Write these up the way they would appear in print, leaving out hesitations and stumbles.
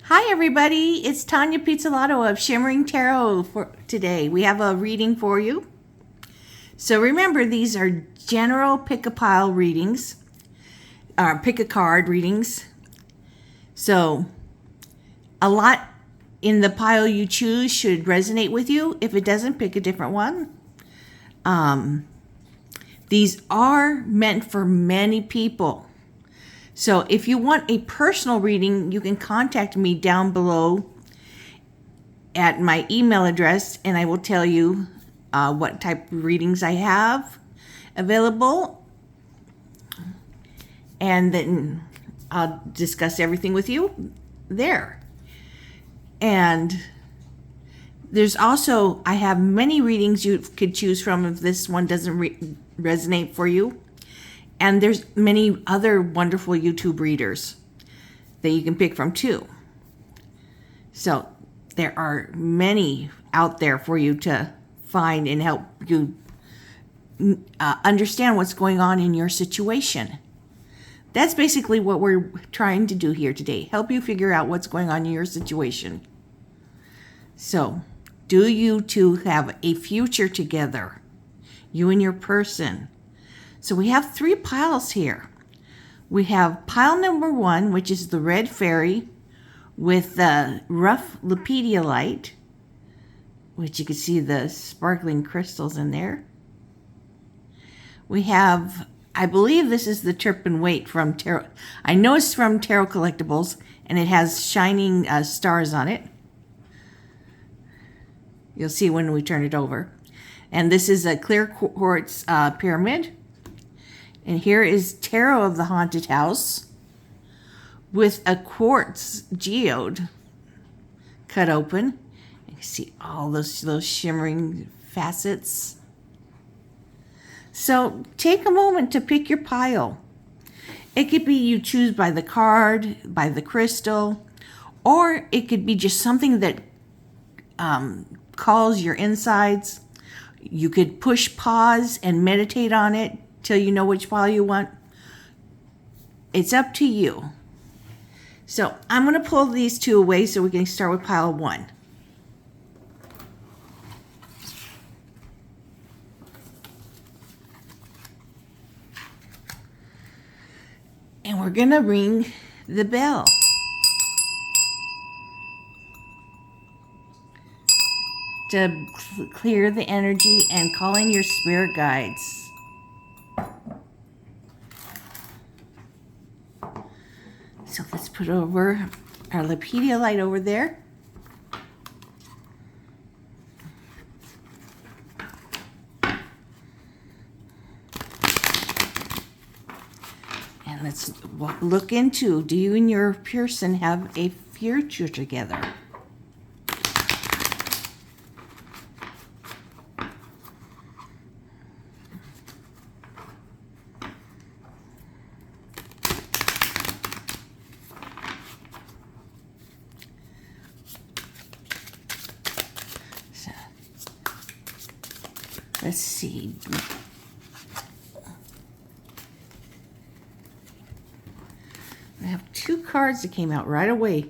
Hi everybody, it's Tanya Pizzolato of Shimmering Tarot for today. We have a reading for you. So remember, these are general pick-a-pile readings, or pick-a-card readings. So a lot in the pile you choose should resonate with you. If it doesn't, pick a different one. These are meant for many people. So if you want a personal reading, you can contact me down below at my email address, and I will tell you what type of readings I have available. And then I'll discuss everything with you there. And there's also, I have many readings you could choose from if this one doesn't resonate for you. And there's many other wonderful YouTube readers that you can pick from too. So there are many out there for you to find and help you understand what's going on in your situation. That's basically what we're trying to do here today. Help you figure out what's going on in your situation. So, do you two have a future together? You and your person. So we have 3 piles here. We have pile number 1, which is the red fairy with the rough lepidolite, which you can see the sparkling crystals in there. We have, I believe this is the Turpin Weight from Tarot. I know it's from Tarot Collectibles, and it has shining stars on it. You'll see when we turn it over. And this is a clear quartz pyramid. And here is Tarot of the Haunted House with a quartz geode cut open. You can see all those shimmering facets. So take a moment to pick your pile. It could be you choose by the card, by the crystal, or it could be just something that calls your insides. You could push pause and meditate on it till you know which pile you want. It's up to you. So I'm going to pull these 2 away so we can start with pile 1. And we're going to ring the bell. To clear the energy and call in your spirit guides. So let's put over our lepidolite over there. And let's look into, do you and your person have a future together? Let's see. I have 2 cards that came out right away.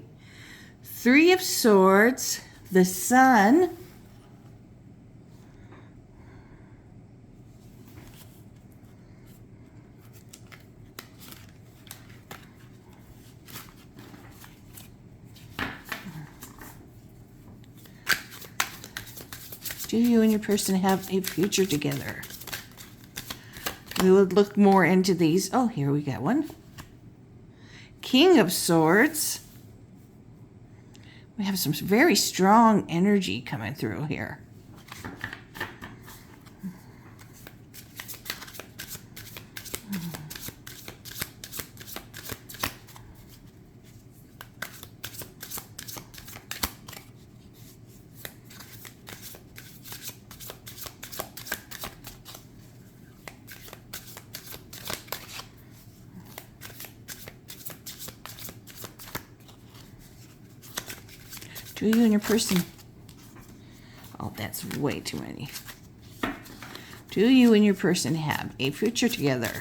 3 of Swords, the Sun, do you and your person have a future together? We will look more into these. Oh, here we got one. King of Swords. We have some very strong energy coming through here. Do you and your person... Oh, that's way too many. Do you and your person have a future together?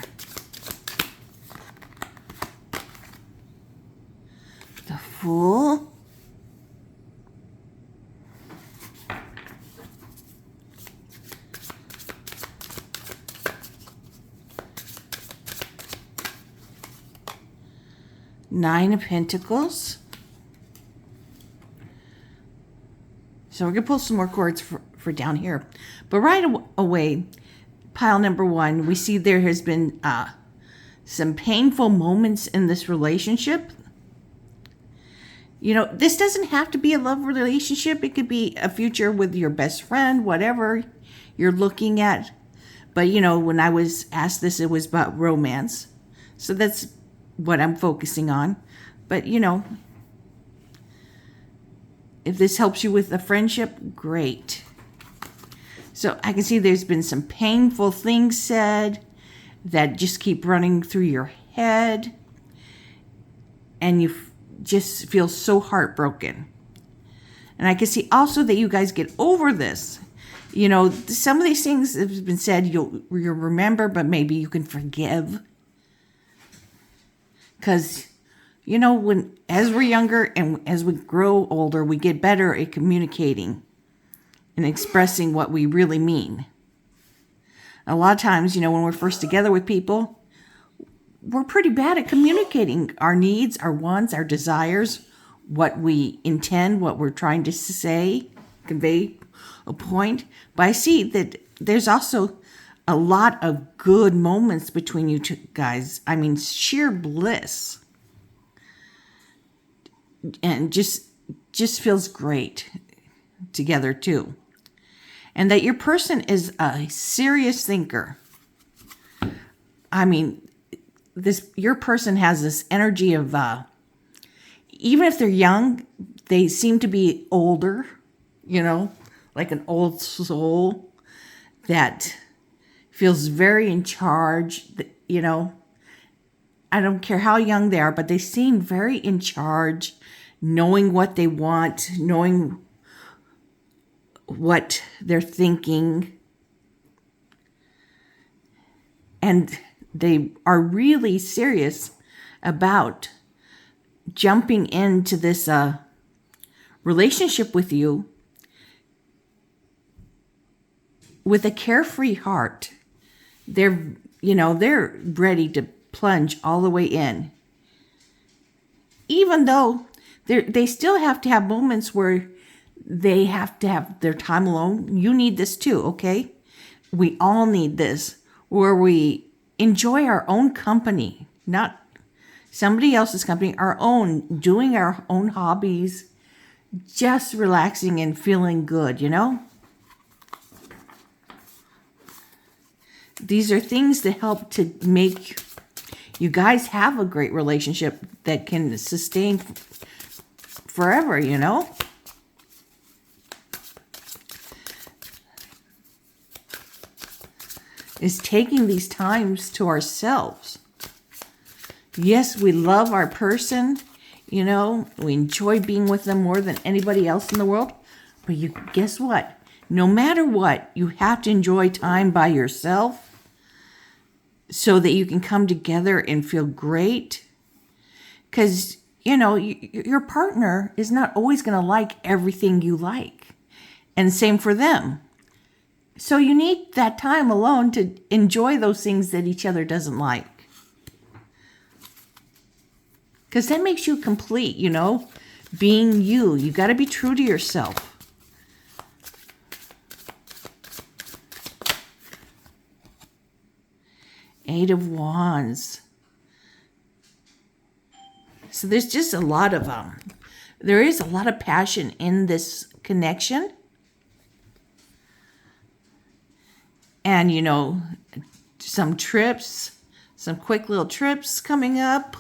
The Fool Nine of Pentacles. So we're going to pull some more cards for down here. But right away, pile number one, we see there has been some painful moments in this relationship. You know, this doesn't have to be a love relationship. It could be a future with your best friend, whatever you're looking at. But, you know, when I was asked this, it was about romance. So that's what I'm focusing on. But, you know, if this helps you with a friendship, great. So I can see there's been some painful things said that just keep running through your head. And you just feel so heartbroken. And I can see also that you guys get over this. You know, some of these things have been said you'll remember, but maybe you can forgive. Because, you know, as we're younger and as we grow older, we get better at communicating and expressing what we really mean. A lot of times, you know, when we're first together with people, we're pretty bad at communicating our needs, our wants, our desires, what we intend, what we're trying to say, convey a point. But I see that there's also a lot of good moments between you two guys. I mean, sheer bliss. And just feels great together too. And that your person is a serious thinker. I mean, your person has this energy of, even if they're young, they seem to be older, you know, like an old soul that feels very in charge, you know. I don't care how young they are, but they seem very in charge, knowing what they want, knowing what they're thinking. And they are really serious about jumping into this relationship with you with a carefree heart. They're ready to plunge all the way in. Even though they still have to have moments where they have to have their time alone. You need this too, okay? We all need this, where we enjoy our own company, not somebody else's company, our own, doing our own hobbies, just relaxing and feeling good, you know? These are things that help to make you guys have a great relationship that can sustain forever, you know? Is taking these times to ourselves. Yes, we love our person, you know, we enjoy being with them more than anybody else in the world, but guess what? No matter what, you have to enjoy time by yourself so that you can come together and feel great. Because, you know, your partner is not always going to like everything you like. And same for them. So you need that time alone to enjoy those things that each other doesn't like. Because that makes you complete, you know, being you. You got to be true to yourself. Eight of Wands. So there's just a lot of, there is a lot of passion in this connection. And, you know, some trips, some quick little trips coming up.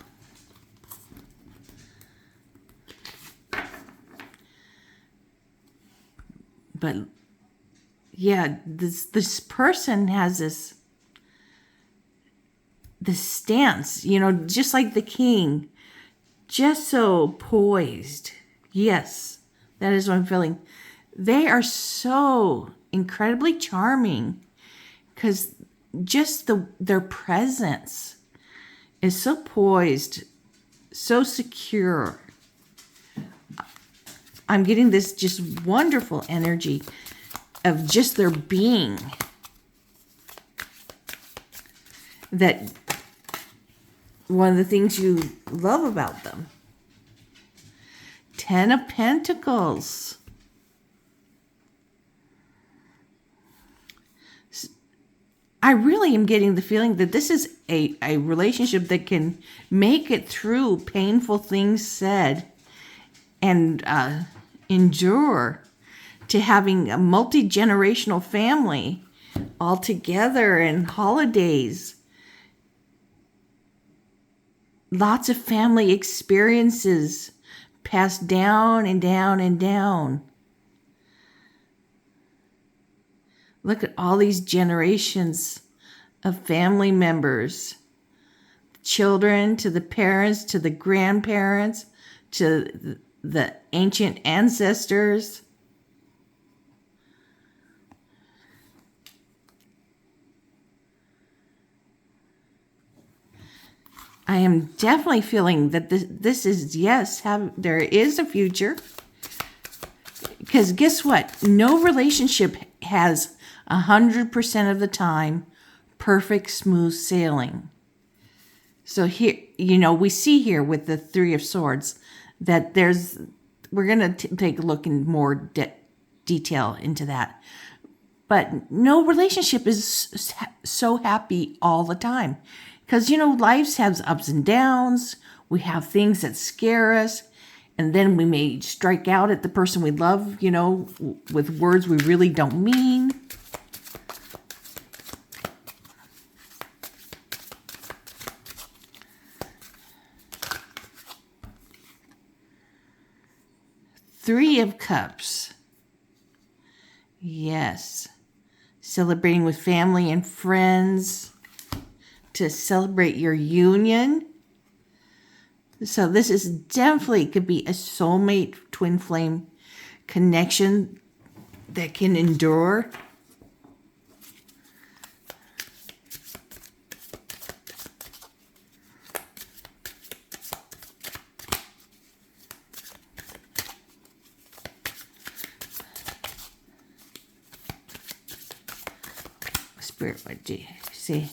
But, yeah, this person has this stance, you know, just like the king, just so poised. Yes, that is what I'm feeling. They are so incredibly charming. Because just their presence is so poised, so secure. I'm getting this just wonderful energy of just their being. That one of the things you love about them. 10 of Pentacles. I really am getting the feeling that this is a relationship that can make it through painful things said and endure to having a multi-generational family all together and holidays. Lots of family experiences passed down and down and down. Look at all these generations of family members, children to the parents, to the grandparents, to the ancient ancestors. I am definitely feeling that this is, yes, there is a future. Because guess what? No relationship has 100% of the time perfect smooth sailing. So here, we see here with the Three of Swords that we're going to take a look in more detail into that. But no relationship is so happy all the time. Because, life has ups and downs. We have things that scare us. And then we may strike out at the person we love, with words we really don't mean. Three of Cups. Yes. Celebrating with family and friends to celebrate your union. So this is definitely could be a soulmate twin flame connection that can endure. Spirit, what do you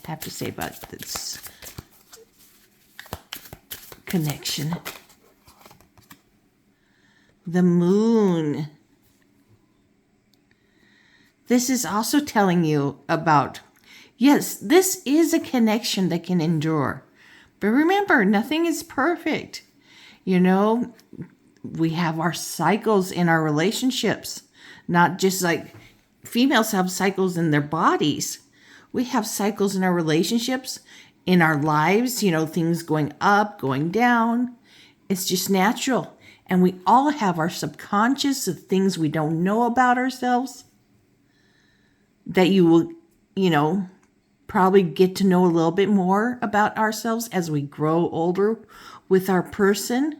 have to say about this connection? The Moon. This is also telling you about, yes, this is a connection that can endure. But remember, nothing is perfect. We have our cycles in our relationships, not just like females have cycles in their bodies. We have cycles in our relationships, in our lives, things going up, going down. It's just natural. And we all have our subconscious of things we don't know about ourselves that you will, probably get to know a little bit more about ourselves as we grow older with our person.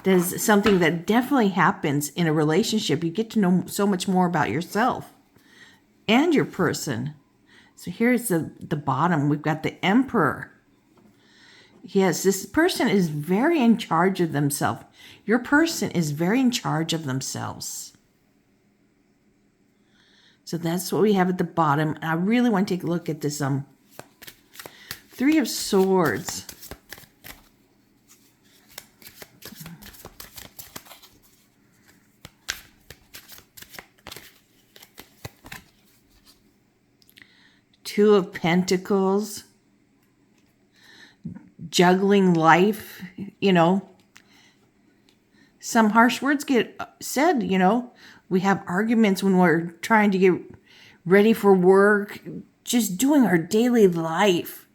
There's something that definitely happens in a relationship. You get to know so much more about yourself and your person. So here's the bottom. We've got the Emperor. Yes, this person is very in charge of themselves. Your person is very in charge of themselves. So that's what we have at the bottom. I really want to take a look at this Three of Swords. Two of Pentacles. Juggling life, Some harsh words get said, We have arguments when we're trying to get ready for work, just doing our daily life.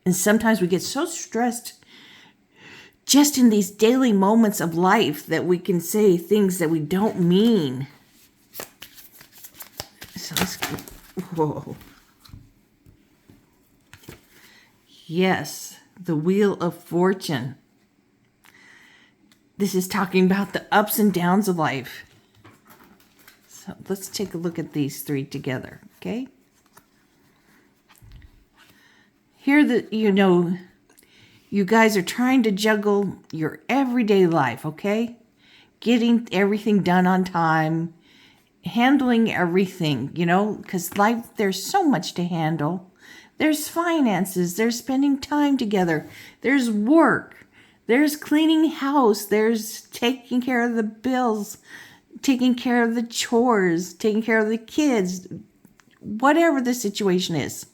And sometimes we get so stressed just in these daily moments of life that we can say things that we don't mean. So let's go. Whoa. Yes, the Wheel of Fortune. This is talking about the ups and downs of life. So let's take a look at these three together, okay? Here you guys are trying to juggle your everyday life, okay? Getting everything done on time, handling everything, because life, there's so much to handle. There's finances. There's spending time together. There's work. There's cleaning house. There's taking care of the bills, taking care of the chores, taking care of the kids, whatever the situation is.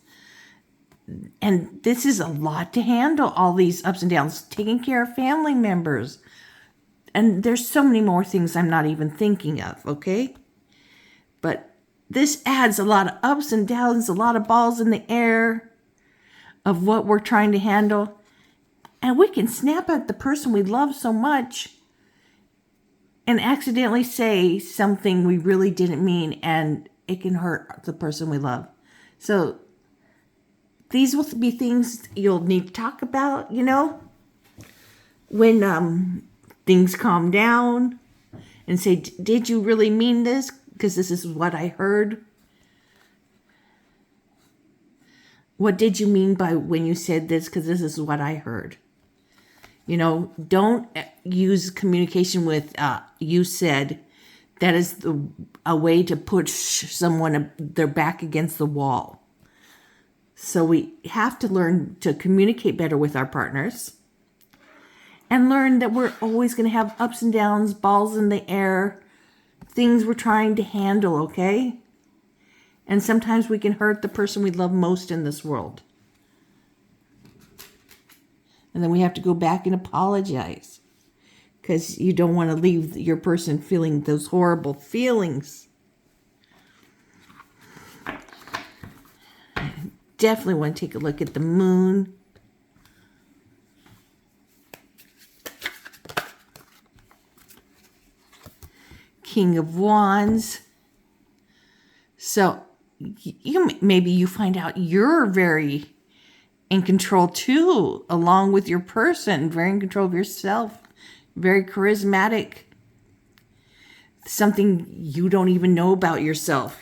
And this is a lot to handle, all these ups and downs, taking care of family members. And there's so many more things I'm not even thinking of, okay? But this adds a lot of ups and downs, a lot of balls in the air of what we're trying to handle. And we can snap at the person we love so much and accidentally say something we really didn't mean, and it can hurt the person we love. So these will be things you'll need to talk about, when things calm down, and say, did you really mean this? Because this is what I heard. What did you mean by when you said this? Because this is what I heard. Don't use communication with you said. That is a way to push someone their back against the wall. So we have to learn to communicate better with our partners and learn that we're always going to have ups and downs, balls in the air, things we're trying to handle, okay? And sometimes we can hurt the person we love most in this world. And then we have to go back and apologize because you don't want to leave your person feeling those horrible feelings. Definitely want to take a look at the moon. King of Wands. So maybe you find out you're very in control too, along with your person, very in control of yourself, very charismatic. Something you don't even know about yourself,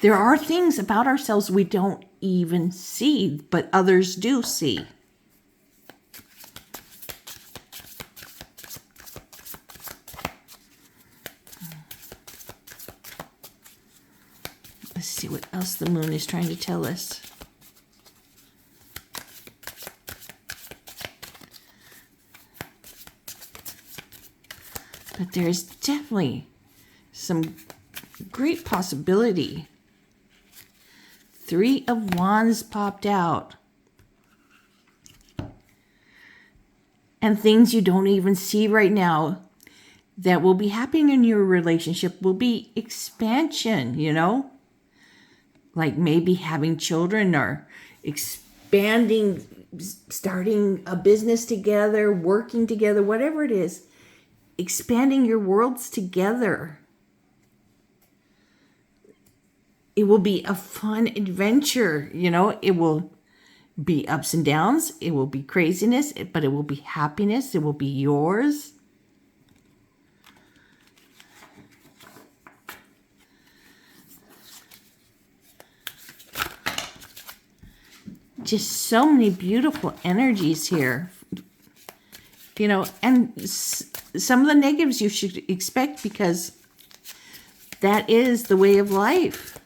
There are things about ourselves we don't even see, but others do see. Let's see what else the moon is trying to tell us. But there's definitely some great possibility. 3 of Wands popped out. And things you don't even see right now that will be happening in your relationship will be expansion, Like maybe having children or expanding, starting a business together, working together, whatever it is. Expanding your worlds together. It will be a fun adventure, It will be ups and downs. It will be craziness, but it will be happiness. It will be yours. Just so many beautiful energies here. And some of the negatives you should expect because that is the way of life.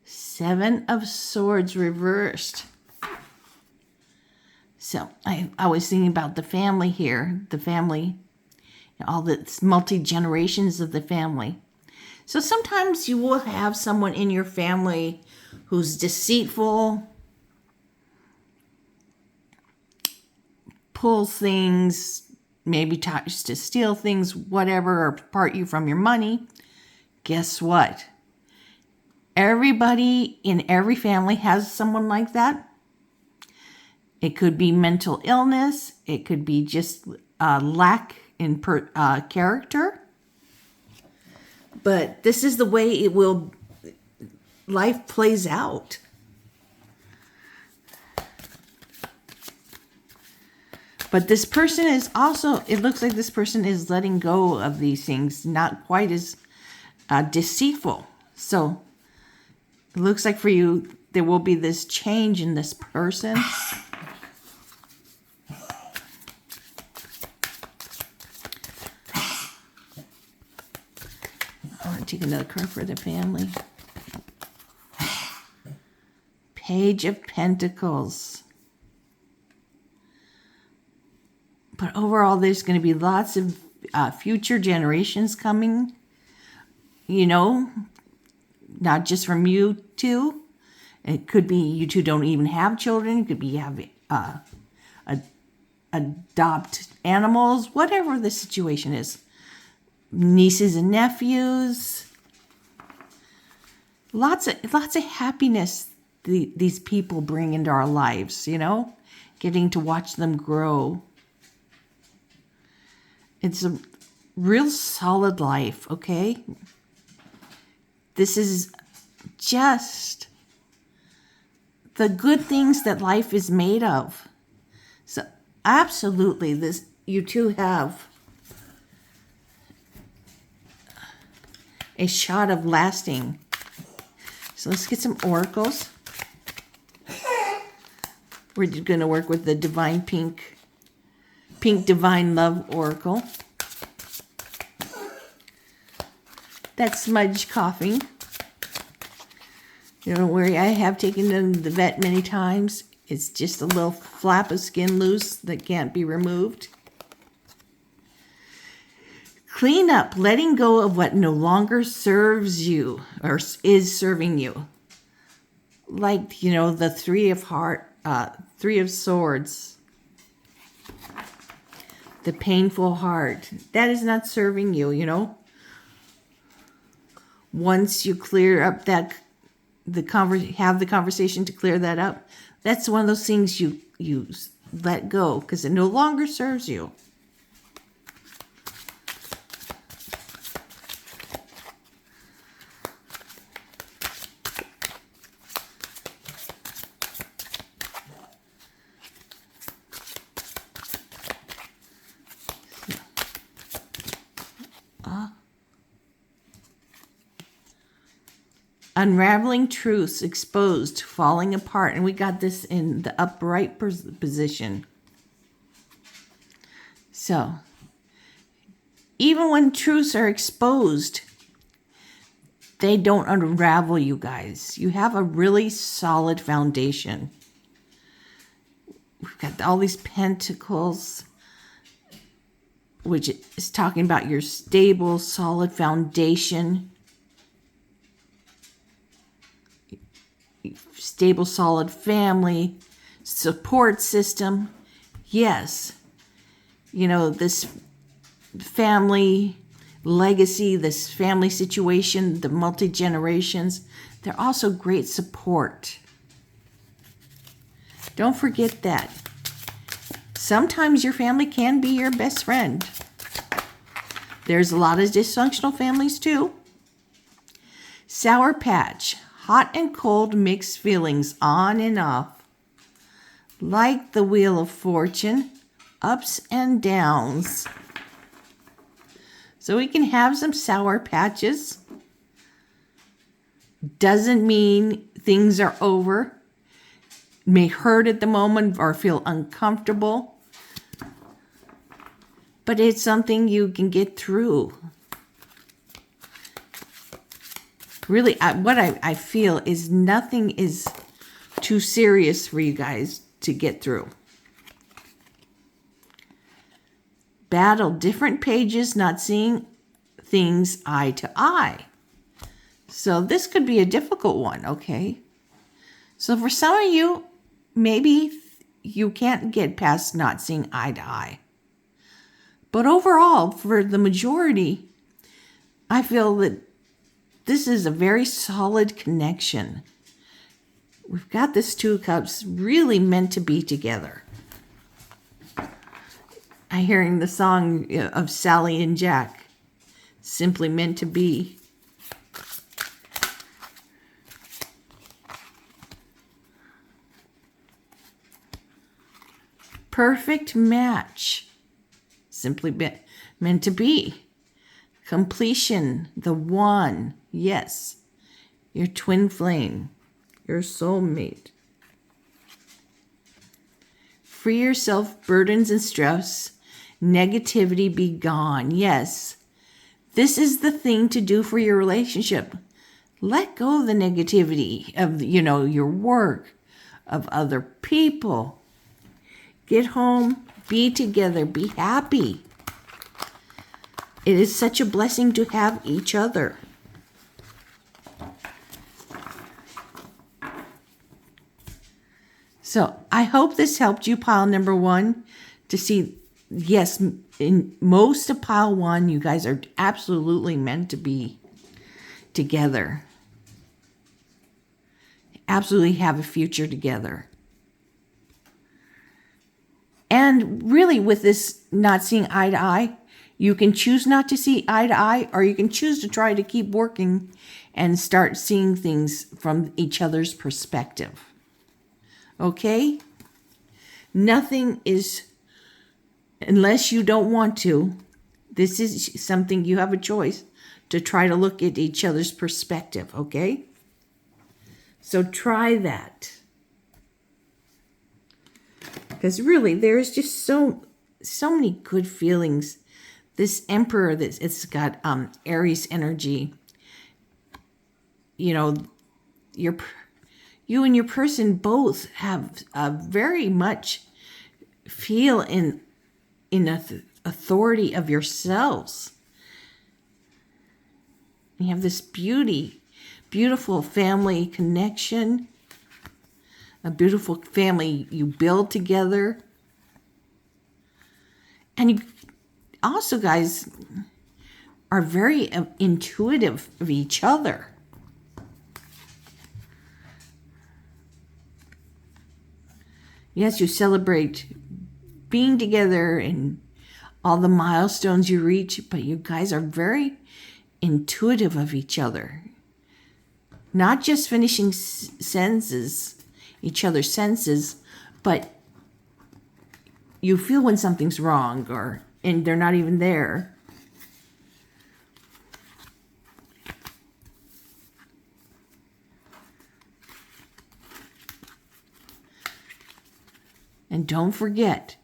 Seven of Swords reversed. So I was thinking about the family here, all the multi-generations of the family. So sometimes you will have someone in your family who's deceitful, pulls things, maybe tries to steal things, whatever, or part you from your money. Guess what? Everybody in every family has someone like that. It could be mental illness. It could be just lack in character. But this is the way life plays out. But this person is also, it looks like this person is letting go of these things, not quite as deceitful. So it looks like for you, there will be this change in this person. I want to take another card for the family. Page of Pentacles. But overall, there's going to be lots of future generations coming. You know, not just from you two. It could be you two don't even have children. It could be you have adopt animals. Whatever the situation is. Nieces and nephews. Lots of happiness these people bring into our lives, you know? Getting to watch them grow. It's a real solid life, okay? This is just the good things that life is made of. So absolutely, you two have a shot of lasting. So let's get some oracles. We're going to work with the Divine Pink Divine Love Oracle. That's smudge coughing. Don't worry, I have taken them to the vet many times. It's just a little flap of skin loose that can't be removed. Clean up, letting go of what no longer serves you or is serving you. Like, you know, the Three of Swords. The painful heart. That is not serving you, you know. Once you clear up have the conversation to clear that up, that's one of those things you let go because it no longer serves you. Unraveling truths exposed, falling apart. And we got this in the upright position. So, even when truths are exposed, they don't unravel, you guys. You have a really solid foundation. We've got all these pentacles, which is talking about your stable, solid foundation. Stable, solid family, support system. Yes. You know, this family legacy, this family situation, the multi-generations, they're also great support. Don't forget that. Sometimes your family can be your best friend. There's a lot of dysfunctional families too. Sour Patch. Hot and cold mixed feelings on and off. Like the Wheel of Fortune, ups and downs. So we can have some sour patches. Doesn't mean things are over. May hurt at the moment or feel uncomfortable. But it's something you can get through. Really, what I feel is nothing is too serious for you guys to get through. Battle different pages, not seeing things eye to eye. So this could be a difficult one, okay? So for some of you, maybe you can't get past not seeing eye to eye. But overall, for the majority, I feel that this is a very solid connection. We've got this Two of Cups really meant to be together. I'm hearing the song of Sally and Jack, Simply Meant to Be. Perfect match, simply meant to be. Completion, the one, yes, your twin flame, your soulmate. Free yourself, burdens and stress, negativity be gone. Yes, This is the thing to do for your relationship. Let go of the negativity of, your work, of other people. Get home, be together, be happy. It is such a blessing to have each other. So I hope this helped you, pile number 1, to see, yes, in most of pile 1, you guys are absolutely meant to be together. Absolutely have a future together. And really, with this not seeing eye to eye, you can choose not to see eye to eye, or you can choose to try to keep working and start seeing things from each other's perspective. Okay? Nothing is, unless you don't want to, this is something you have a choice to try to look at each other's perspective, okay? So try that. Because really, there's just so many good feelings. This Emperor, it's got Aries energy. You and your person both have very much feel in authority of yourselves. You have this beautiful family connection, a beautiful family you build together. And you also, guys, are very intuitive of each other. Yes, you celebrate being together and all the milestones you reach, but you guys are very intuitive of each other. Not just finishing each other's senses, but you feel when something's wrong and they're not even there. And don't forget,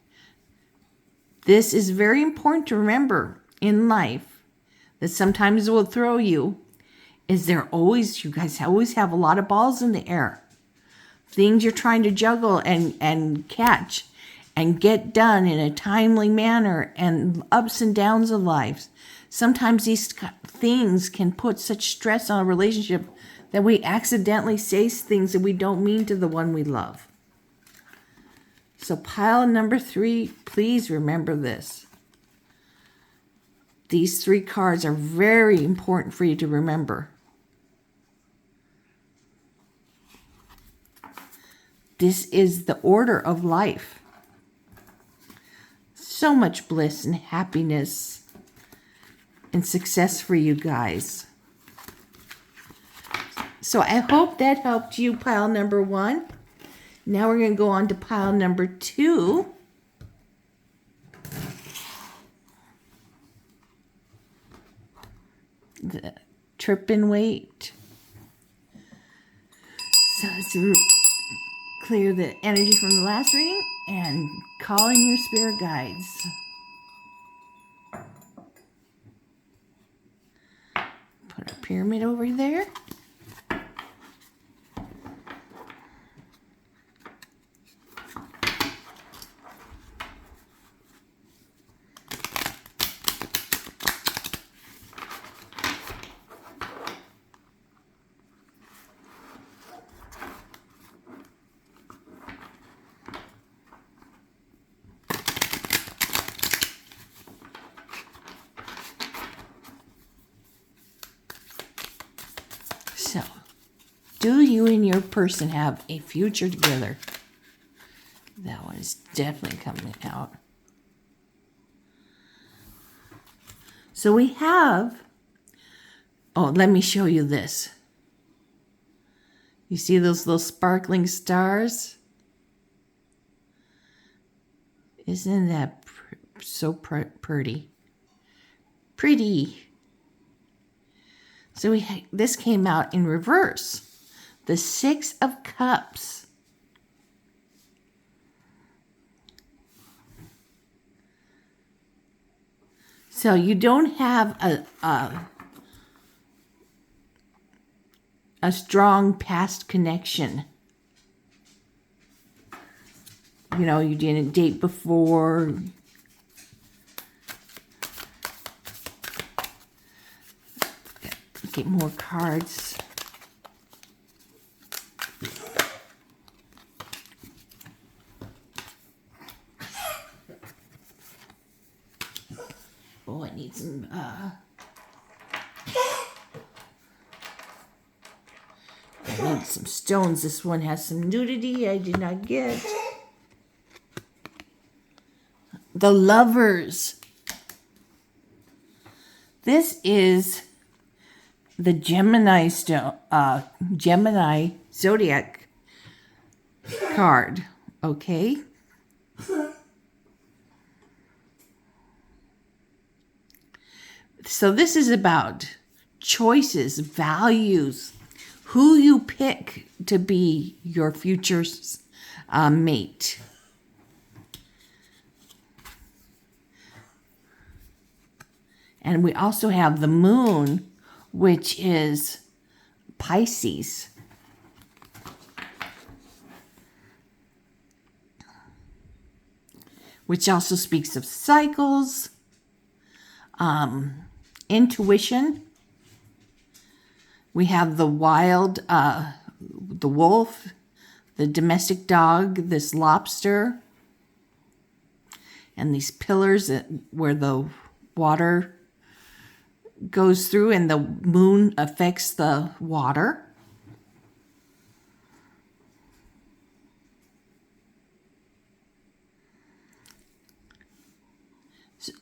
this is very important to remember in life, that sometimes it will throw you, is you guys always have a lot of balls in the air. Things you're trying to juggle and catch and get done in a timely manner, and ups and downs of life. Sometimes these things can put such stress on a relationship that we accidentally say things that we don't mean to the one we love. So pile number 3, please remember this. These 3 cards are very important for you to remember. This is the order of life. So much bliss and happiness and success for you guys. So I hope that helped you, pile number 1. Now we're going to go on to pile number 2. The trip and wait. So let's clear the energy from the last reading and call in your spirit guides. Put a pyramid over there. So, do you and your person have a future together? That one is definitely coming out. So we have, let me show you this. You see those little sparkling stars? Isn't that so pretty? Pretty. So this came out in reverse. The 6 of Cups. So you don't have a strong past connection. You know, you didn't date before. Get more cards. Oh, I need some, I need some stones. This one has some nudity I did not get. The Lovers. This is the Gemini zodiac card. Okay. So this is about choices, values, who you pick to be your future mate. And we also have the moon, which is Pisces. Which also speaks of cycles, intuition. We have the wild, the wolf, the domestic dog, this lobster, and these pillars where the water goes through and the moon affects the water.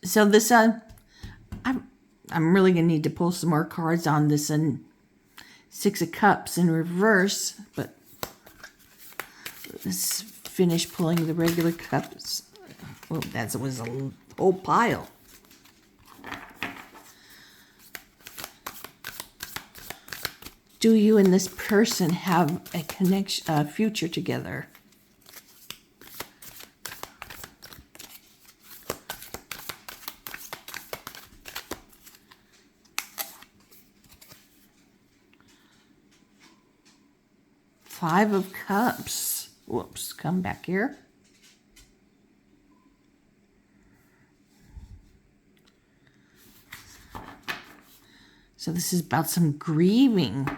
So this, I'm really gonna need to pull some more cards on this and Six of Cups in reverse, but let's finish pulling the regular cups. Well, that was a whole pile. Do you and this person have a connection, a future together? Five of Cups. Whoops, come back here. So this is about some grieving.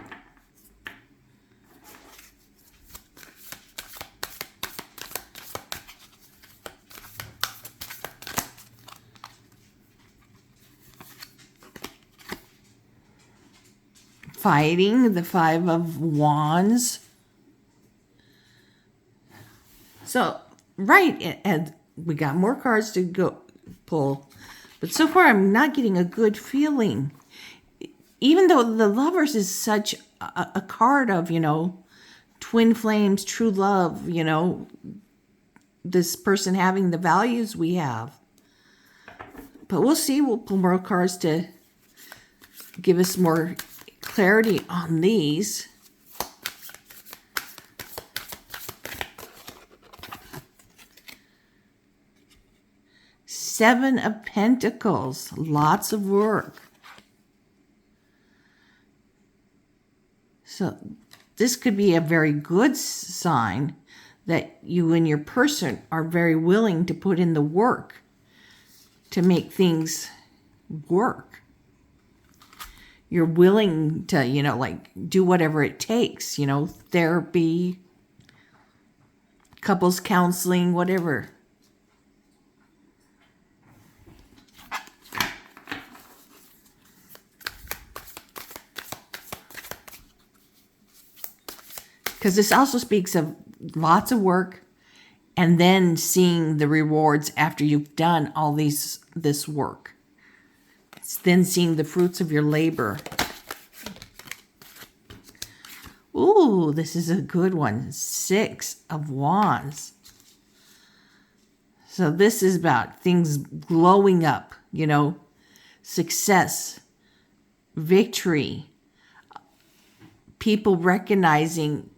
Fighting, the Five of Wands. So, right, and we got more cards to go pull, but so far I'm not getting a good feeling. Even though the Lovers is such a card of, you know, twin flames, true love, you know, this person having the values we have. But we'll see. We'll pull more cards to give us more clarity on these. Seven of Pentacles, lots of work. So this could be a very good sign that you and your person are very willing to put in the work to make things work. You're willing to, you know, like do whatever it takes, you know, therapy, couples counseling, whatever. Because this also speaks of lots of work and then seeing the rewards after you've done all this work. It's then seeing the fruits of your labor. Ooh, this is a good one. Six of Wands. So this is about things glowing up, you know, success, victory, people recognizing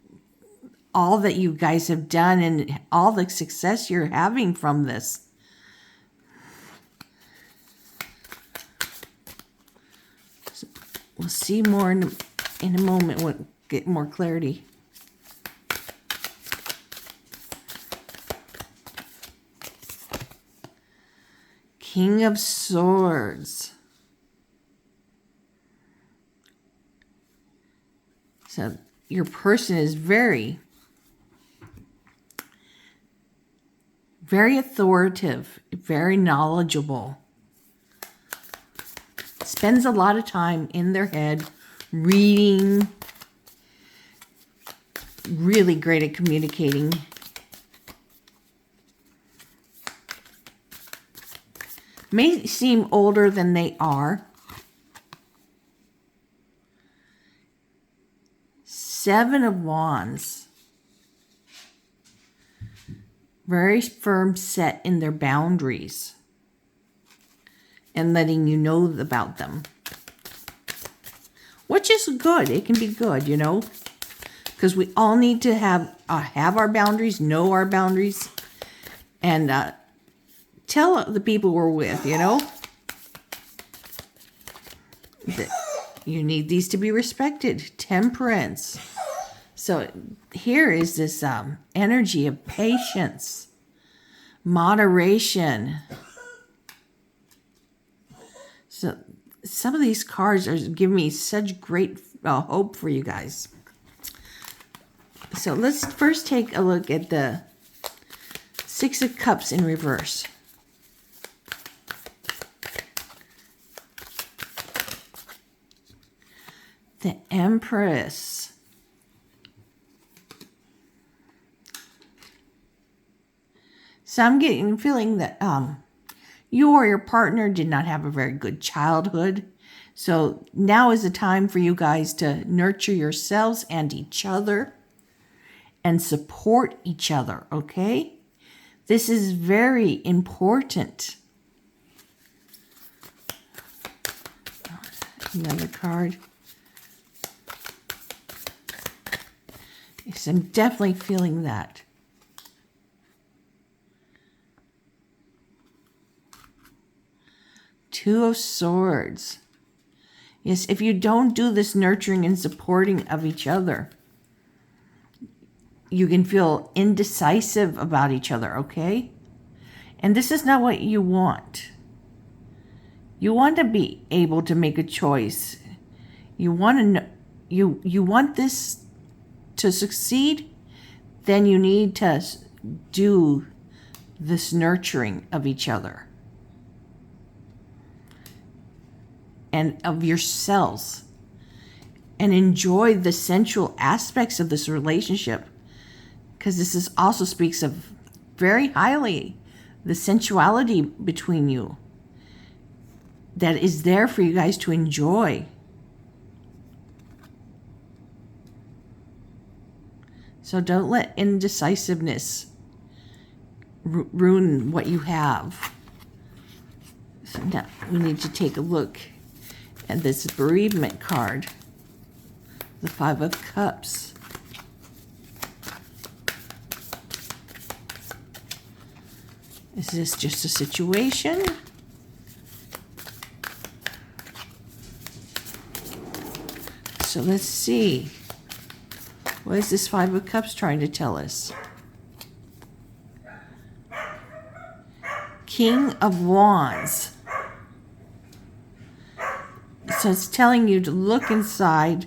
all that you guys have done and all the success you're having from this. We'll see more in a moment. We'll get more clarity. King of Swords. So your person is very, very authoritative, very knowledgeable. Spends a lot of time in their head reading. Really great at communicating. May seem older than they are. 7 of Wands. Very firm set in their boundaries and letting you know about them. Which is good. It can be good, you know. Because we all need to have our boundaries, know our boundaries, and tell the people we're with, you know, that you need these to be respected. Temperance. So here is this energy of patience, moderation. So some of these cards are giving me such great hope for you guys. So let's first take a look at the 6 of Cups in reverse. The Empress. So I'm feeling that you or your partner did not have a very good childhood. So now is the time for you guys to nurture yourselves and each other and support each other, okay? This is very important. Another card. Yes, I'm definitely feeling that. Two of Swords. Yes, if you don't do this nurturing and supporting of each other, you can feel indecisive about each other, okay? And this is not what you want. You want to be able to make a choice. You want to know, you want this to succeed, then you need to do this nurturing of each other and of yourselves, and enjoy the sensual aspects of this relationship, because this also speaks of very highly the sensuality between you that is there for you guys to enjoy. So don't let indecisiveness ruin what you have. So now we need to take a look at this bereavement card, the 5 of Cups. Is this just a situation? So let's see. What is this 5 of Cups trying to tell us? King of Wands. So it's telling you to look inside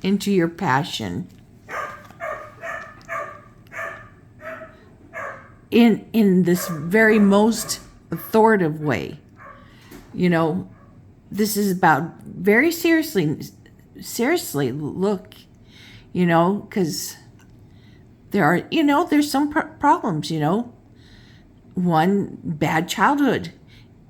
into your passion. In this very most authoritative way. You know, this is about very seriously look, you know, because there are, you know, there's some problems, you know. One, bad childhood.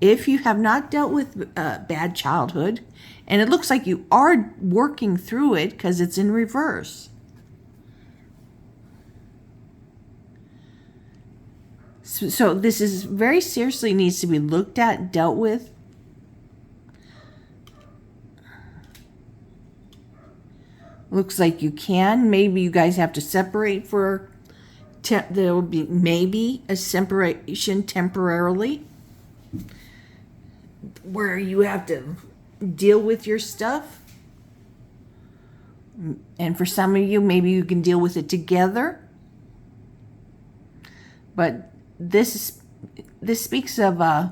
If you have not dealt with bad childhood, and it looks like you are working through it because it's in reverse. So this is very seriously needs to be looked at, dealt with. Looks like you can. Maybe you guys have to separate for, there will be maybe a separation temporarily. where you have to deal with your stuff. And for some of you, maybe you can deal with it together. But this speaks of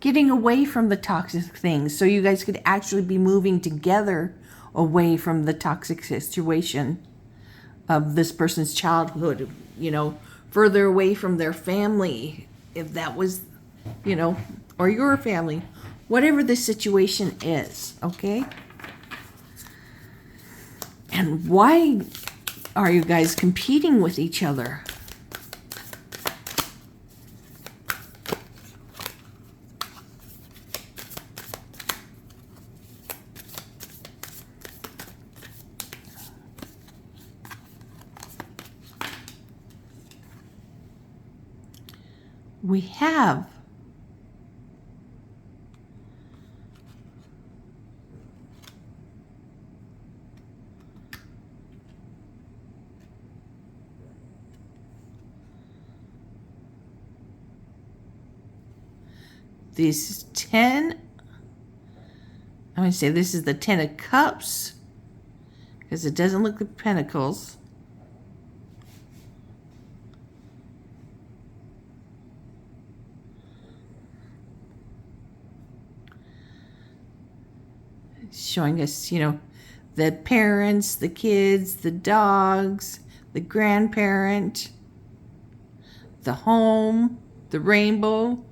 getting away from the toxic things, so you guys could actually be moving together away from the toxic situation of this person's childhood, further away from their family, if that was, or your family, whatever the situation is, okay? And why are you guys competing with each other? We have these 10, I'm going to say this is the 10 of Cups, because it doesn't look like Pentacles. Showing us, the parents, the kids, the dogs, the grandparent, the home, the rainbow.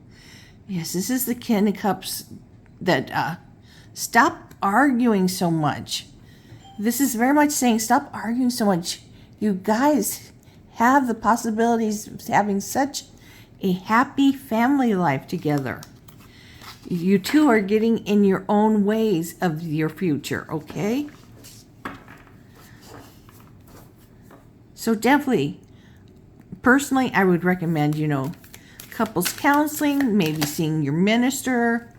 Yes, this is the King of Cups that stop arguing so much. This is very much saying stop arguing so much. You guys have the possibilities of having such a happy family life together. You two are getting in your own ways of your future, okay? So definitely, personally, I would recommend, couples counseling, maybe seeing your minister,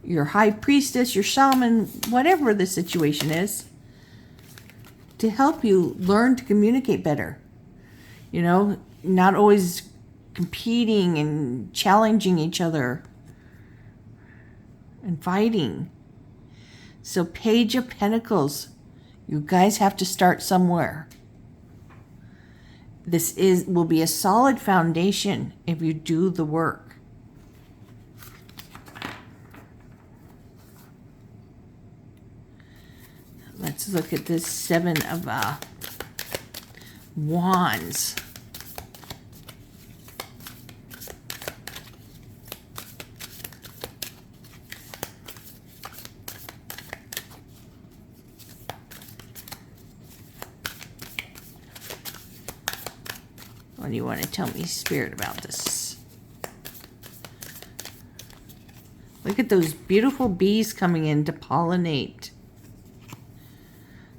your high priestess, your shaman, whatever the situation is, to help you learn to communicate better. Not always competing and challenging each other and fighting. So Page of Pentacles, you guys have to start somewhere. This will be a solid foundation if you do the work. Let's look at this 7 of Wands. What do you want to tell me, Spirit, about this? Look at those beautiful bees coming in to pollinate.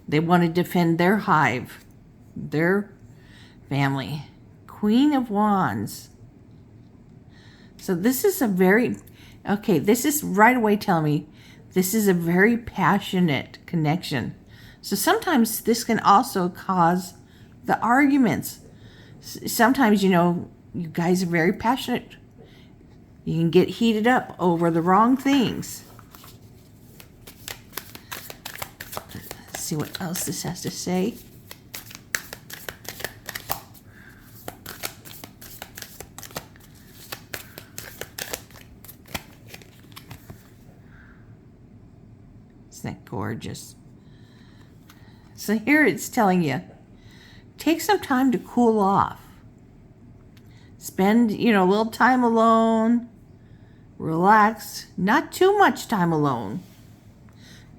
They want to defend their hive, their family. Queen of Wands. So this is this is right away telling me this is a very passionate connection. So sometimes this can also cause the arguments. Sometimes, you guys are very passionate. You can get heated up over the wrong things. Let's see what else this has to say. Isn't that gorgeous? So here it's telling you, take some time to cool off. Spend, a little time alone. Relax. Not too much time alone.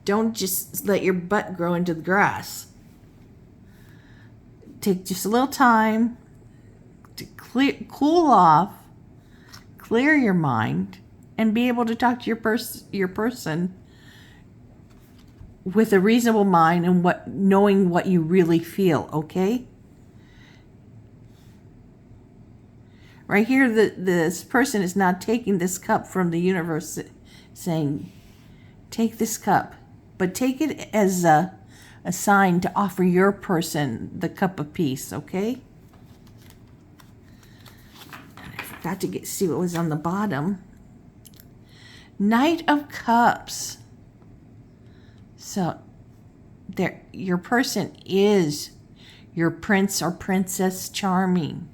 Don't just let your butt grow into the grass. Take just a little time to cool off, clear your mind, and be able to talk to your person with a reasonable mind and knowing what you really feel, okay? Right here, this person is not taking this cup from the universe saying, take this cup, but take it as a sign to offer your person the cup of peace, okay? And I forgot to see what was on the bottom. Knight of Cups. So there, your person is your prince or princess charming.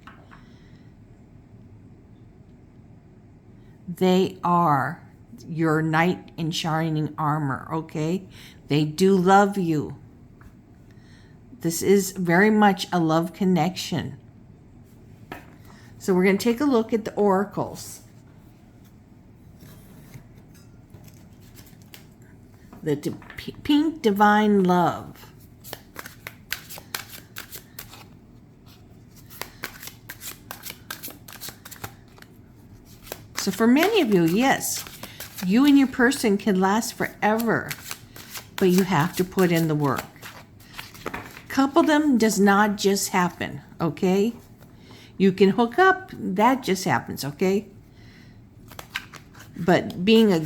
They are your knight in shining armor, okay? They do love you. This is very much a love connection. So we're going to take a look at the oracles. The pink divine love. So for many of you, yes, you and your person can last forever, but you have to put in the work. Coupledom does not just happen, okay? You can hook up, that just happens, okay? But being a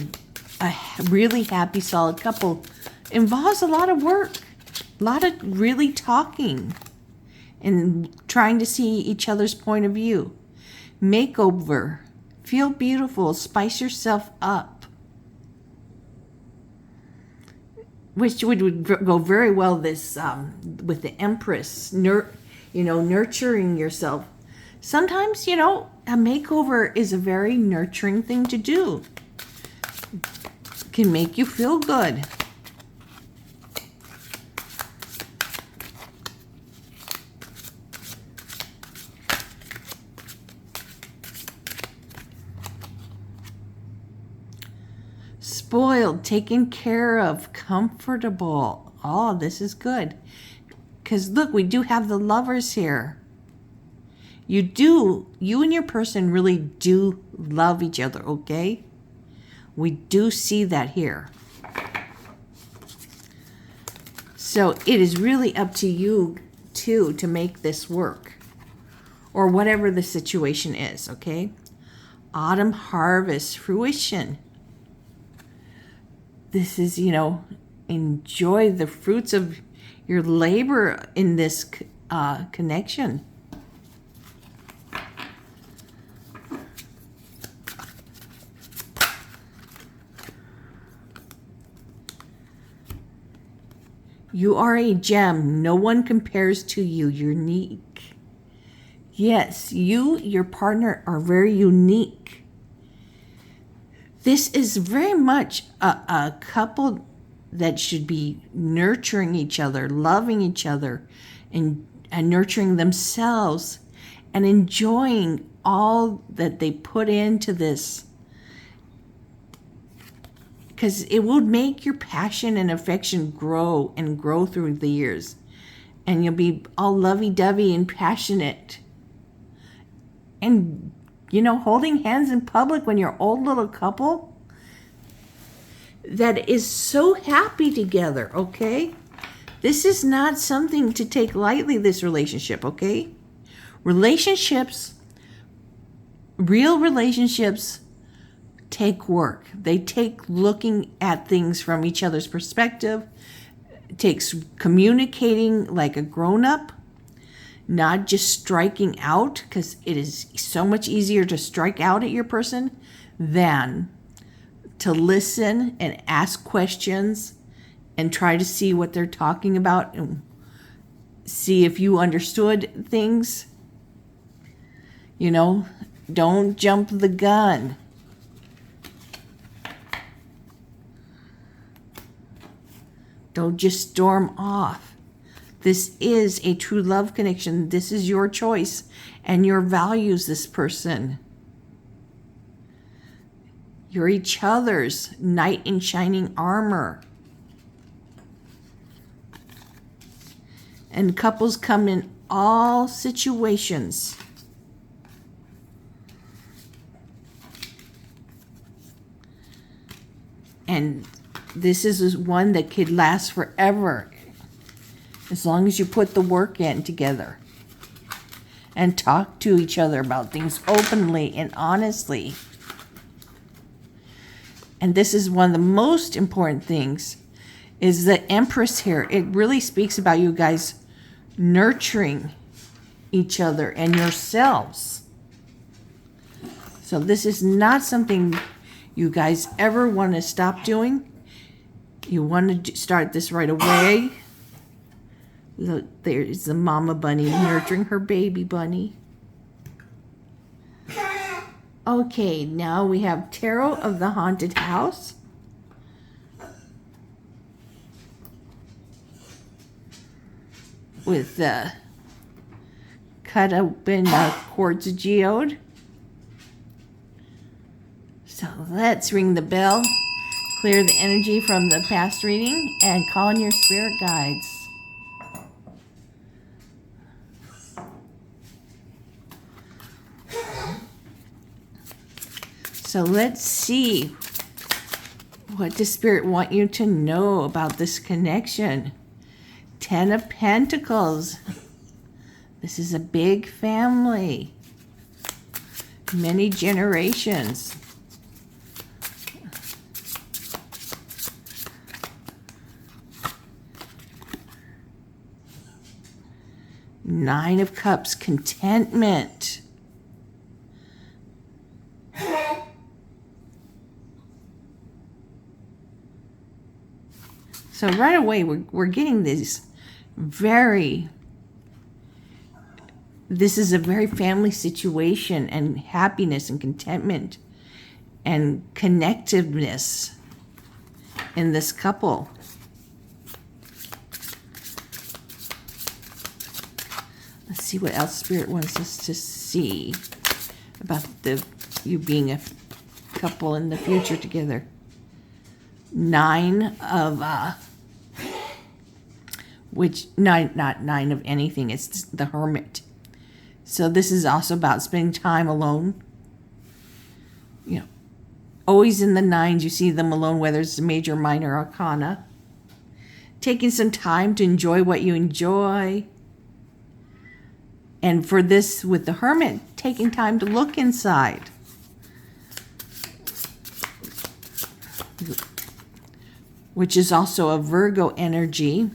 really happy, solid couple involves a lot of work, a lot of really talking and trying to see each other's point of view. Makeover. Feel beautiful. Spice yourself up. Which would go very well this with the Empress, nurturing yourself. Sometimes, a makeover is a very nurturing thing to do. Can make you feel good. Spoiled, taken care of, comfortable. Oh, this is good. Because look, we do have the Lovers here. You and your person really do love each other, okay? We do see that here. So it is really up to you, too, to make this work. Or whatever the situation is, okay? Autumn harvest, fruition. This is, enjoy the fruits of your labor in this connection. You are a gem. No one compares to you. You're unique. Yes, your partner are very unique. This is very much a couple that should be nurturing each other, loving each other, and nurturing themselves, and enjoying all that they put into this. Because it will make your passion and affection grow and grow through the years. And you'll be all lovey-dovey and passionate. And holding hands in public when you're an old little couple that is so happy together, okay? This is not something to take lightly, this relationship, okay? Relationships, real relationships, take work. They take looking at things from each other's perspective. It takes communicating like a grown-up. Not just striking out, because it is so much easier to strike out at your person than to listen and ask questions and try to see what they're talking about and see if you understood things. Don't jump the gun. Don't just storm off. This is a true love connection. This is your choice and your values, this person. You're each other's knight in shining armor. And couples come in all situations. And this is one that could last forever. As long as you put the work in together and talk to each other about things openly and honestly. And this is one of the most important things, is the Empress here. It really speaks about you guys nurturing each other and yourselves. So this is not something you guys ever want to stop doing. You want to start this right away. Look, there's the mama bunny nurturing her baby bunny. Okay, now we have Tarot of the Haunted House. With the cut open quartz geode. So let's ring the bell, clear the energy from the past reading, and call in your spirit guides. So let's see, what does Spirit want you to know about this connection? 10 of Pentacles. This is a big family. Many generations. Nine of Cups, contentment. So right away, we're getting this this is a very family situation, and happiness and contentment and connectiveness in this couple. Let's see what else Spirit wants us to see about you being a couple in the future together. Nine of not nine of anything, it's the Hermit. So this is also about spending time alone. You know, always in the nines, you see them alone, whether it's a major or minor arcana. Taking some time to enjoy what you enjoy. And for this, with the Hermit, taking time to look inside. Which is also a Virgo energy.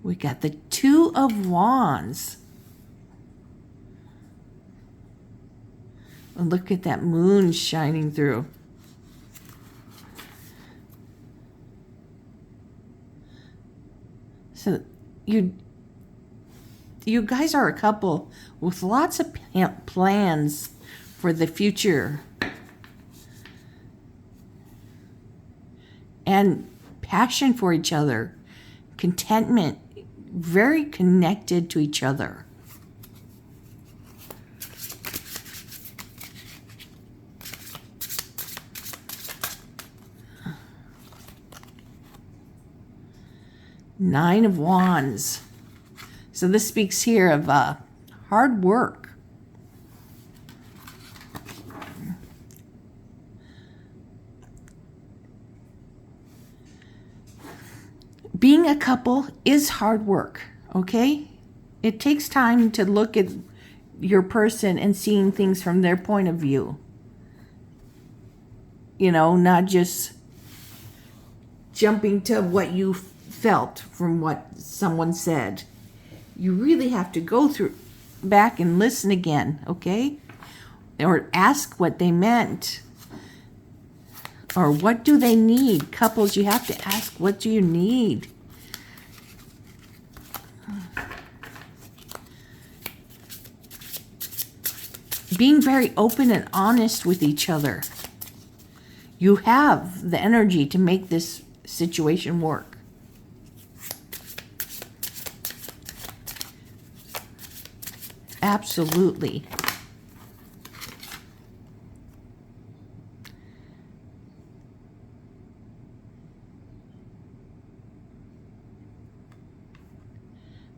We got the Two of Wands. And look at that moon shining through. So you guys are a couple with lots of plans for the future. And passion for each other. Contentment. Very connected to each other. Nine of Wands. So this speaks here of hard work. Being a couple is hard work, okay? It takes time to look at your person and seeing things from their point of view. You know, not just jumping to what you felt from what someone said. You really have to go back and listen again, okay? Or ask what they meant. Or what do they need? Couples, you have to ask, what do you need? Being very open and honest with each other. You have the energy to make this situation work. Absolutely.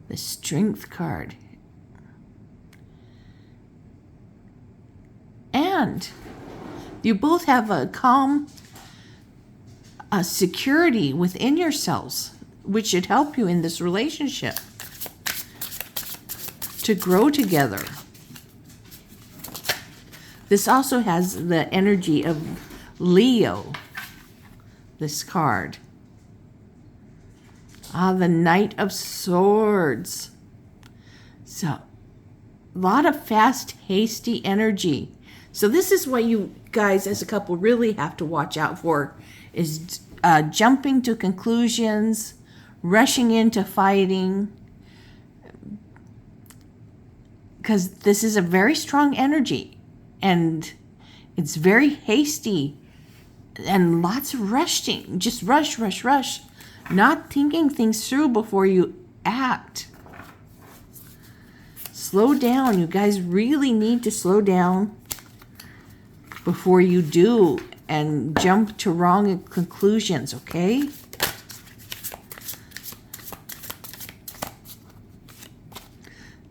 The Strength card. And you both have a calm security within yourselves, which should help you in this relationship to grow together. This also has the energy of Leo, this card. The Knight of Swords. So lot of fast, hasty energy. So this is what you guys as a couple really have to watch out for, is jumping to conclusions, rushing into fighting, because this is a very strong energy and it's very hasty and lots of rushing. Just rush, rush, rush, not thinking things through before you act. Slow down. You guys really need to slow down before you do and jump to wrong conclusions, okay?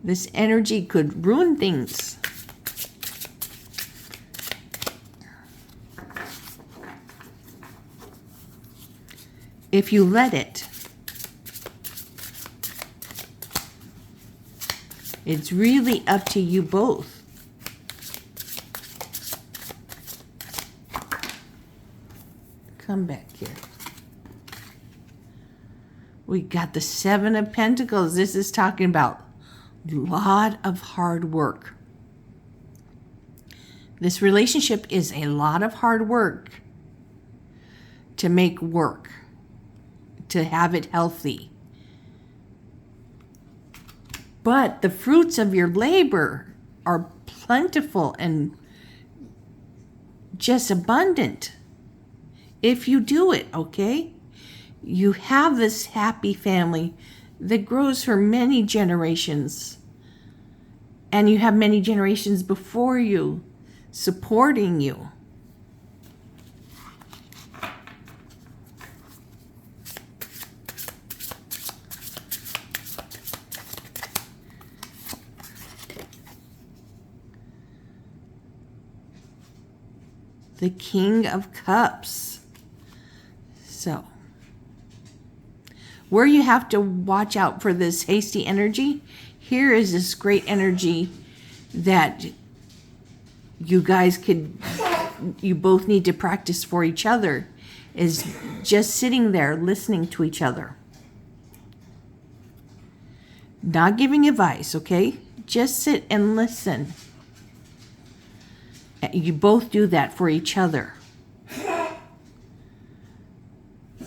This energy could ruin things. If you let it. It's really up to you both. Come back here. We got the Seven of Pentacles. This is talking about a lot of hard work. This relationship is a lot of hard work to make work, to have it healthy. But the fruits of your labor are plentiful and just abundant if you do it, okay? You have this happy family that grows for many generations. And you have many generations before you supporting you. The King of Cups. So, where you have to watch out for this hasty energy, here is this great energy that you guys you both need to practice for each other, is just sitting there listening to each other. Not giving advice, okay? Just sit and listen. You both do that for each other.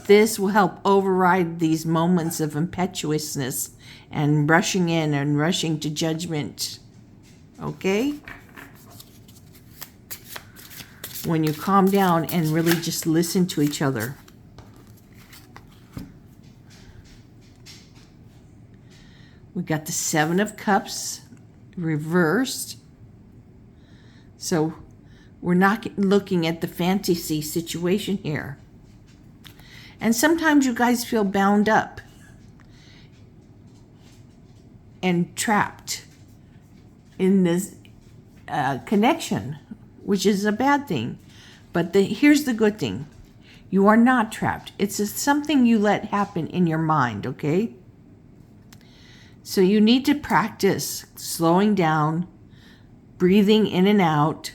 This will help override these moments of impetuousness and rushing in and rushing to judgment. Okay? When you calm down and really just listen to each other. We got the Seven of Cups reversed. So we're not looking at the fantasy situation here. And sometimes you guys feel bound up and trapped in this connection, which is a bad thing. But here's the good thing. You are not trapped. It's something you let happen in your mind, okay? So you need to practice slowing down, breathing in and out,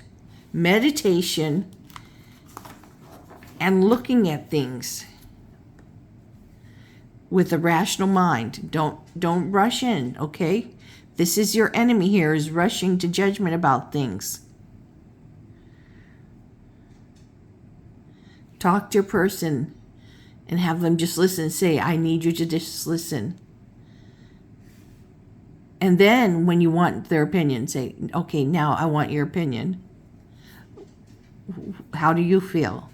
meditation, and looking at things with a rational mind. Don't rush in, okay? This is your enemy here, is rushing to judgment about things. Talk to your person and have them just listen. Say, I need you to just listen. And then when you want their opinion, say, okay, now I want your opinion. How do you feel?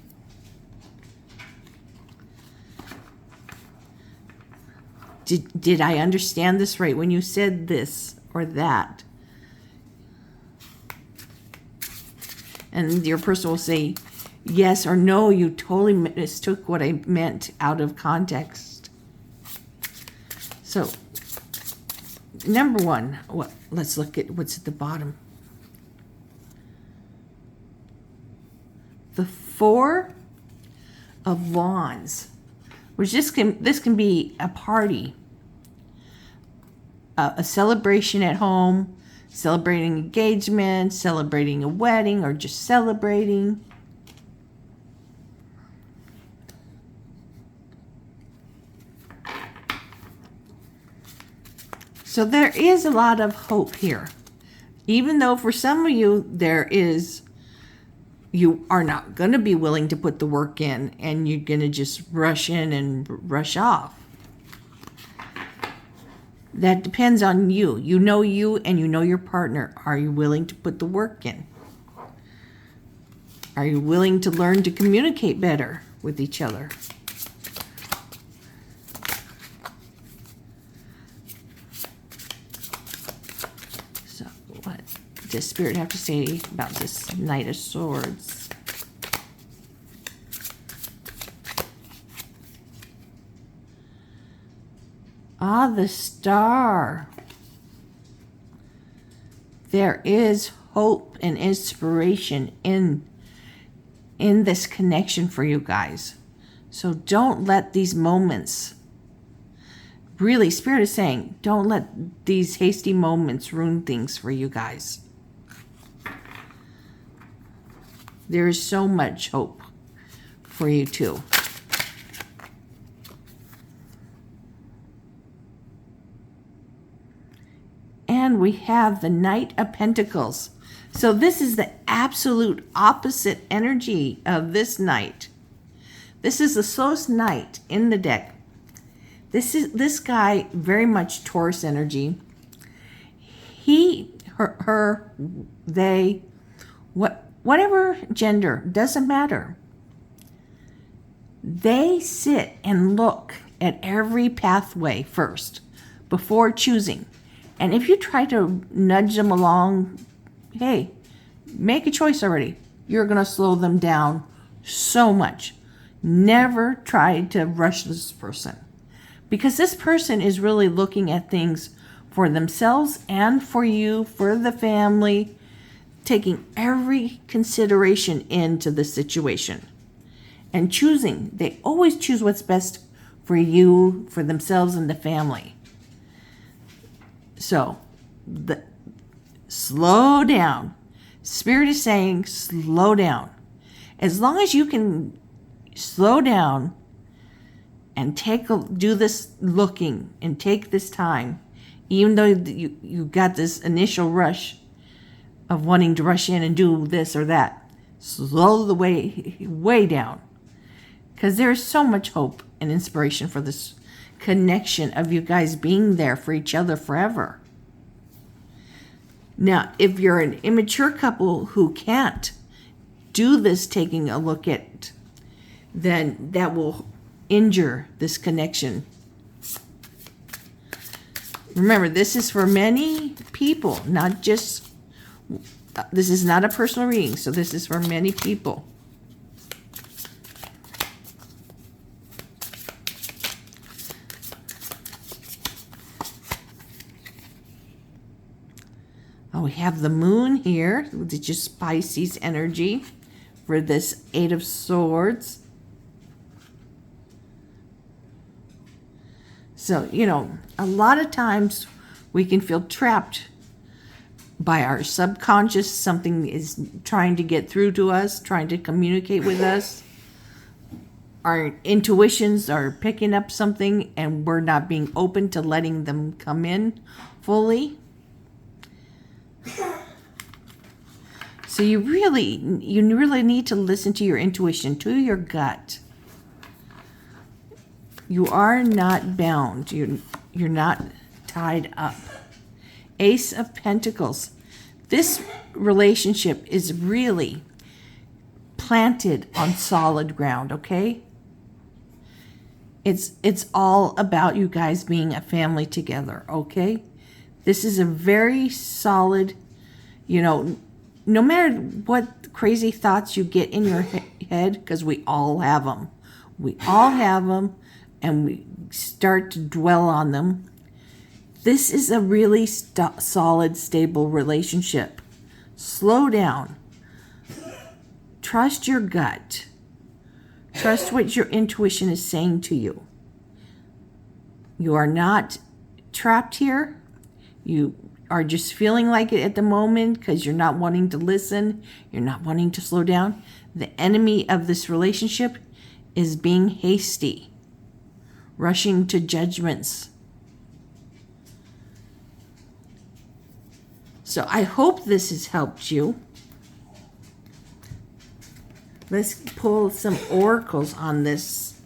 Did I understand this right when you said this or that? And your person will say, yes or no, you totally mistook what I meant out of context. So, number one, let's look at what's at the bottom. The Four of Wands, which this can be a party, a celebration at home, celebrating engagement, celebrating a wedding, or just celebrating. So there is a lot of hope here. Even though for some of you, you are not going to be willing to put the work in and you're going to just rush in and rush off. That depends on you. You know you and you know your partner. Are you willing to put the work in? Are you willing to learn to communicate better with each other? So what does Spirit have to say about this Knight of Swords? The Star. There is hope and inspiration in this connection for you guys. So don't let these moments, really, Spirit is saying, don't let these hasty moments ruin things for you guys. There is so much hope for you too. And we have the Knight of Pentacles. So this is the absolute opposite energy of this Knight. This is the slowest Knight in the deck. This guy, very much Taurus energy. He, her, they, whatever gender, doesn't matter. They sit and look at every pathway first before choosing. And if you try to nudge them along, hey, make a choice already. You're going to slow them down so much. Never try to rush this person. Because this person is really looking at things for themselves and for you, for the family, taking every consideration into the situation. And choosing. They always choose what's best for you, for themselves, and the family. So, slow down. Spirit is saying, slow down. As long as you can slow down and do this looking and take this time, even though you got this initial rush of wanting to rush in and do this or that, slow the way down. Because there's so much hope and inspiration for this connection of you guys being there for each other forever. Now, if you're an immature couple who can't do this taking a look at, then that will injure this connection. Remember, this is for many people, not just, this is not a personal reading, so this is for many people. We have the moon here, which is just Pisces energy for this Eight of Swords. So, a lot of times we can feel trapped by our subconscious. Something is trying to get through to us, trying to communicate with us. Our intuitions are picking up something and we're not being open to letting them come in fully. So you really need to listen to your intuition, to your gut. You are not bound. You're not tied up. Ace of Pentacles. This relationship is really planted on solid ground, okay? It's all about you guys being a family together, okay? This is a very solid, no matter what crazy thoughts you get in your head, because we all have them. We all have them, and we start to dwell on them. This is a really solid, stable relationship. Slow down. Trust your gut. Trust what your intuition is saying to you. You are not trapped here. You are just feeling like it at the moment because you're not wanting to listen. You're not wanting to slow down. The enemy of this relationship is being hasty, rushing to judgments. So I hope this has helped you. Let's pull some oracles on this.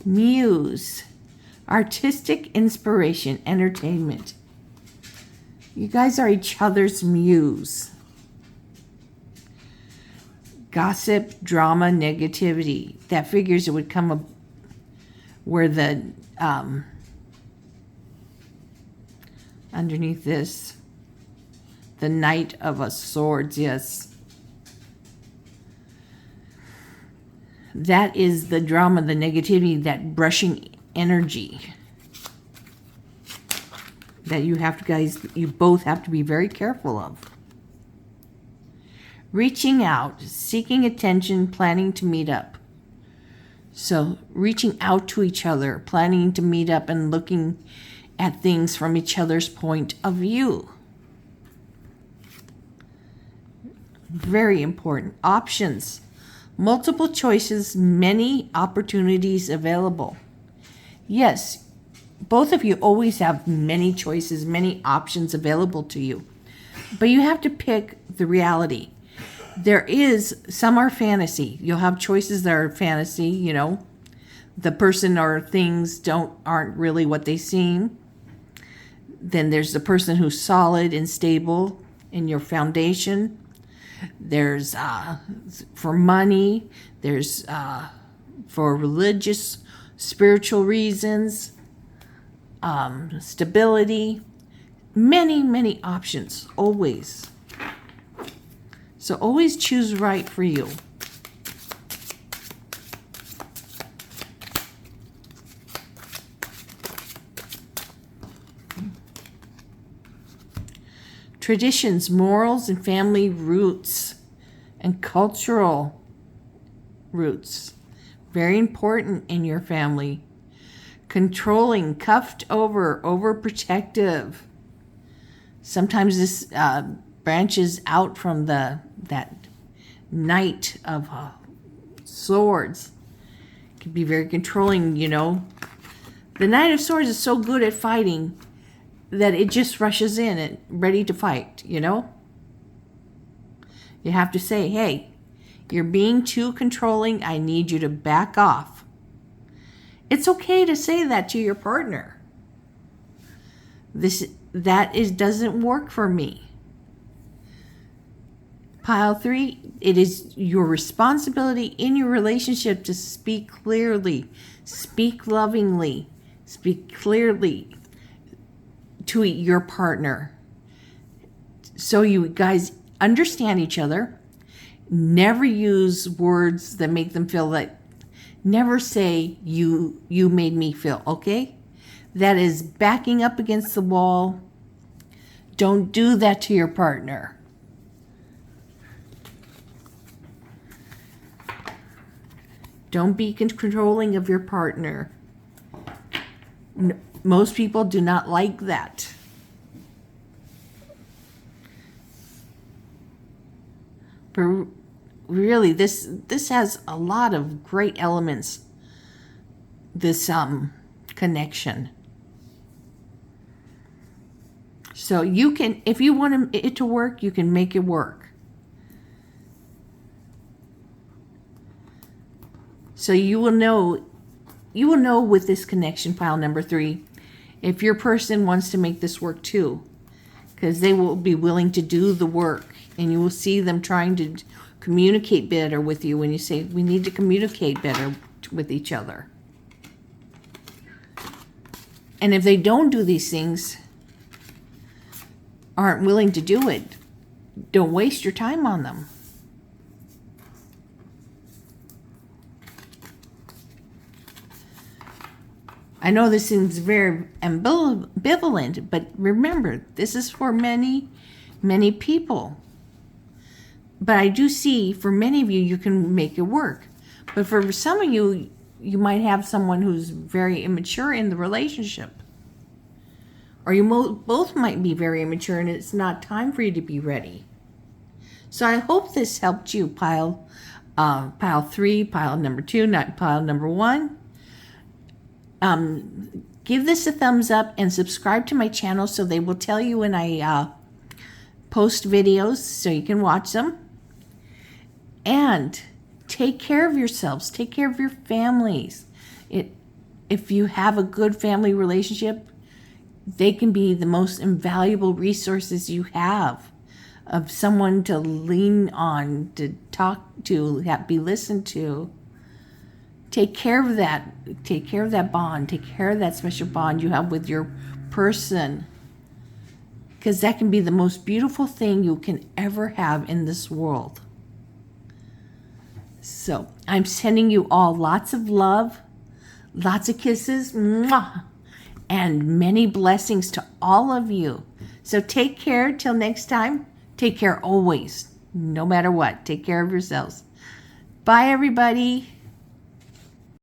Muse, artistic inspiration, entertainment. You guys are each other's muse. Gossip, drama, negativity. That figures it would come up where the, underneath this, the Knight of Swords, yes. That is the drama, the negativity, that brushing energy that you both have to be very careful of. Reaching out, seeking attention, planning to meet up. So reaching out to each other, planning to meet up and looking at things from each other's point of view. Very important. Options. Multiple choices, many opportunities available. Yes, both of you always have many choices, many options available to you. But you have to pick the reality. Some are fantasy. You'll have choices that are fantasy, The person or things aren't really what they seem. Then there's the person who's solid and stable in your foundation. There's for money. There's for religious, spiritual reasons. Stability. Many, many options, always. So always choose right for you. Traditions, morals, and family roots, and cultural roots. Very important in your family. Controlling, cuffed over, overprotective. Sometimes this branches out from that Knight of Swords. It can be very controlling, The Knight of Swords is so good at fighting that it just rushes in and ready to fight, You have to say, hey, you're being too controlling. I need you to back off. It's okay to say that to your partner. Doesn't work for me. Pile 3, it is your responsibility in your relationship to speak clearly, speak lovingly, speak clearly to your partner. So you guys understand each other. Never use words that make them feel like, never say you made me feel, okay? That is backing up against the wall. Don't do that to your partner. Don't be controlling of your partner. Most people do not like that. But really, this has a lot of great elements, this connection. So you can, if you want it to work, you can make it work. So you will know with this connection, pile number 3, if your person wants to make this work too, because they will be willing to do the work, and you will see them trying to communicate better with you when you say, we need to communicate better with each other. And if they don't do these things, aren't willing to do it, don't waste your time on them. I know this seems very ambivalent, but remember, this is for many, many people. But I do see, for many of you, you can make it work. But for some of you, you might have someone who's very immature in the relationship. Or you both might be very immature and it's not time for you to be ready. So I hope this helped you, pile 3, pile number 2, not pile number 1. Give this a thumbs up and subscribe to my channel so they will tell you when I post videos so you can watch them. And take care of yourselves. Take care of your families. If you have a good family relationship, they can be the most invaluable resources you have, of someone to lean on, to talk to, be listened to. Take care of that. Take care of that bond. Take care of that special bond you have with your person, because that can be the most beautiful thing you can ever have in this world. So I'm sending you all lots of love, lots of kisses, mwah, and many blessings to all of you. So take care till next time. Take care always, no matter what. Take care of yourselves. Bye, everybody.